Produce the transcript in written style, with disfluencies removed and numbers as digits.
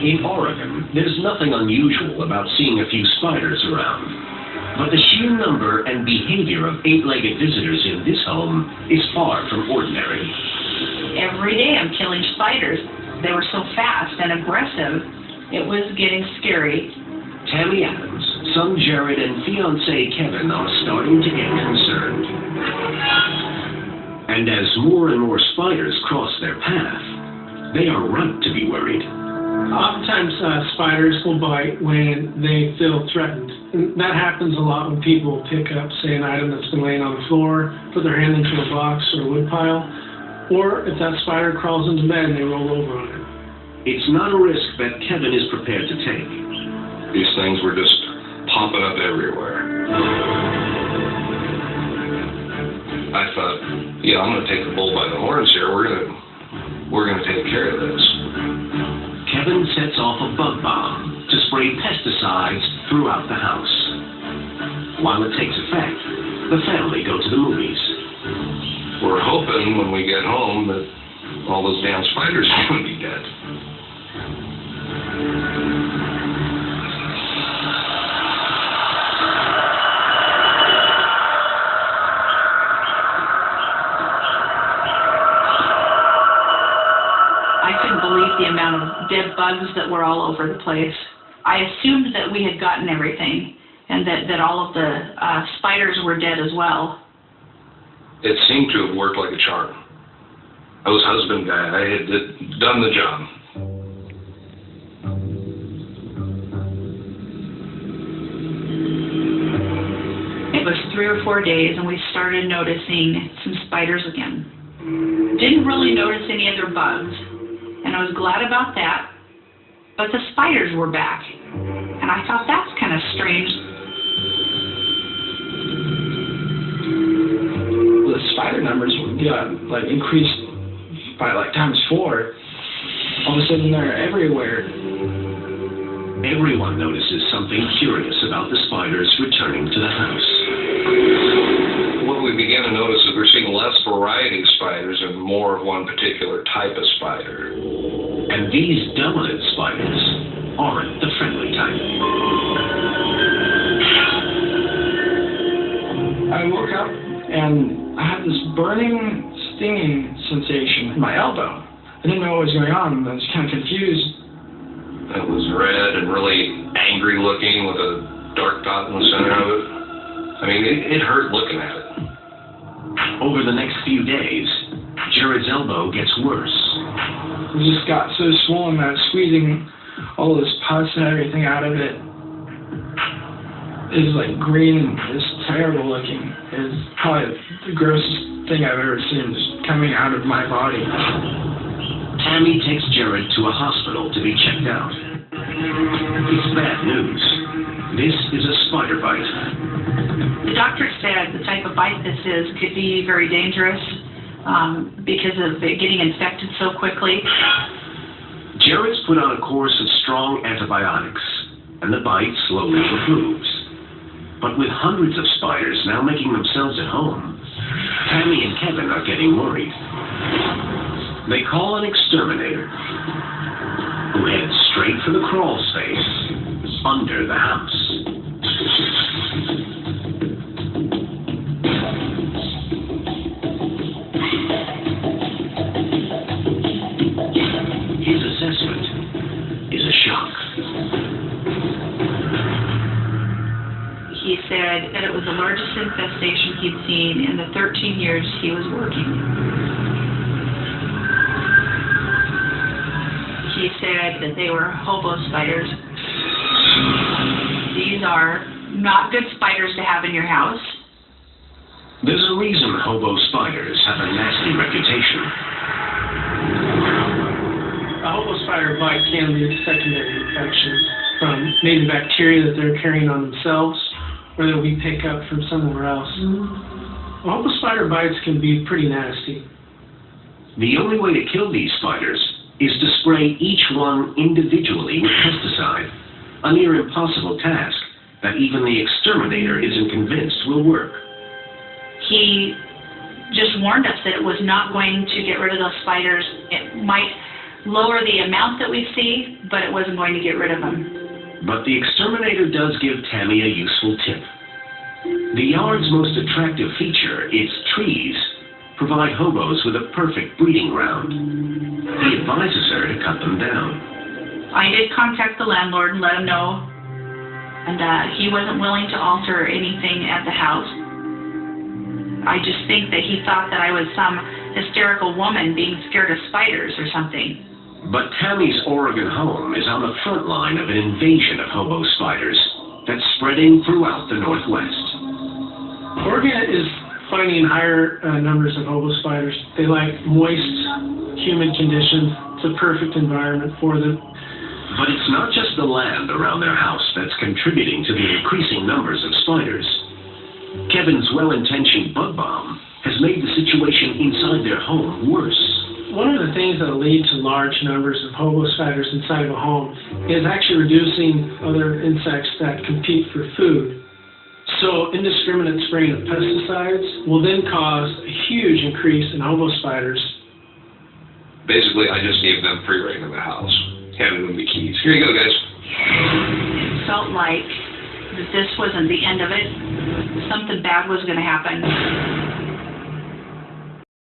In Oregon, there's nothing unusual about seeing a few spiders around. But the sheer number and behavior of eight-legged visitors in this home is far from ordinary. Every day I'm killing spiders. They were so fast and aggressive, it was getting scary. Tammy Adams, son Jared, and fiancé Kevin are starting to get concerned. And as more and more spiders cross their path, they are right to be worried. Oftentimes, spiders will bite when they feel threatened. And that happens a lot when people pick up, say, an item that's been laying on the floor, put their hand into a box or a wood pile, or if that spider crawls into bed and they roll over on it. It's not a risk that Kevin is prepared to take. These things were just popping up everywhere. I thought, yeah, I'm going to take the bull by the horns here. We're going to take care of this. Kevin sets off a bug bomb to spray pesticides throughout the house. While it takes effect, the family go to the movies. We're hoping when we get home that all those damn spiders are going to be dead. The amount of dead bugs that were all over the place. I assumed that we had gotten everything and that all of the spiders were dead as well. It seemed to have worked like a charm. I was husband guy. I had done the job. It was 3 or 4 days and we started noticing some spiders again. Didn't really notice any other bugs. And I was glad about that, but the spiders were back, and I thought that's kind of strange. The spider numbers increased by times 4. All of a sudden they're everywhere. Everyone notices something curious about the spiders returning to the house. What we began to notice is we're seeing less variety of spiders and more of one particular type of spider. And these dominant spiders aren't the friendly type. I woke up and I had this burning, stinging sensation in my elbow. I didn't know what was going on. I was kind of confused. It was red and really angry looking with a dark dot in the center of it. I mean, it hurt looking at it. Over the next few days, Jared's elbow gets worse. It just got so swollen that I was squeezing all this pus and everything out of it. It was green and just terrible looking. It was probably the grossest thing I've ever seen just coming out of my body. Tammy takes Jared to a hospital to be checked out. It's bad news. This is a spider bite. The doctor said the type of bite this is could be very dangerous because of it getting infected so quickly. Jared's put on a course of strong antibiotics, and the bite slowly improves. But with hundreds of spiders now making themselves at home, Tammy and Kevin are getting worried. They call an exterminator, who heads straight for the crawl space under the house. His assessment is a shock. He said that it was the largest infestation he'd seen in the 13 years he was working. He said that they were hobo spiders. These are not good spiders to have in your house. There's a reason hobo spiders have a nasty reputation. A hobo spider bite can be a secondary infection from maybe bacteria that they're carrying on themselves or that we pick up from somewhere else. Hobo spider bites can be pretty nasty. The only way to kill these spiders is to spray each one individually with pesticide, a near impossible task that even the exterminator isn't convinced will work. He just warned us that it was not going to get rid of those spiders. It might lower the amount that we see, but it wasn't going to get rid of them. But the exterminator does give Tammy a useful tip. The yard's most attractive feature, its trees, provide hobos with a perfect breeding ground. He advises her to cut them down. I did contact the landlord and let him know, and he wasn't willing to alter anything at the house. I just think that he thought that I was some hysterical woman being scared of spiders or something. But Tammy's Oregon home is on the front line of an invasion of hobo spiders that's spreading throughout the Northwest. Oregon is finding higher numbers of hobo spiders. They like moist, humid conditions. It's a perfect environment for them. But it's not just the land around their house that's contributing to the increasing numbers of spiders. Kevin's well-intentioned bug bomb has made the situation inside their home worse. One of the things that will lead to large numbers of hobo spiders inside of a home is actually reducing other insects that compete for food. So indiscriminate spraying of pesticides will then cause a huge increase in hobo spiders. Basically, I just gave them free reign of the house, handed them the keys. Here you go, guys. It felt like that this wasn't the end of it. Something bad was going to happen.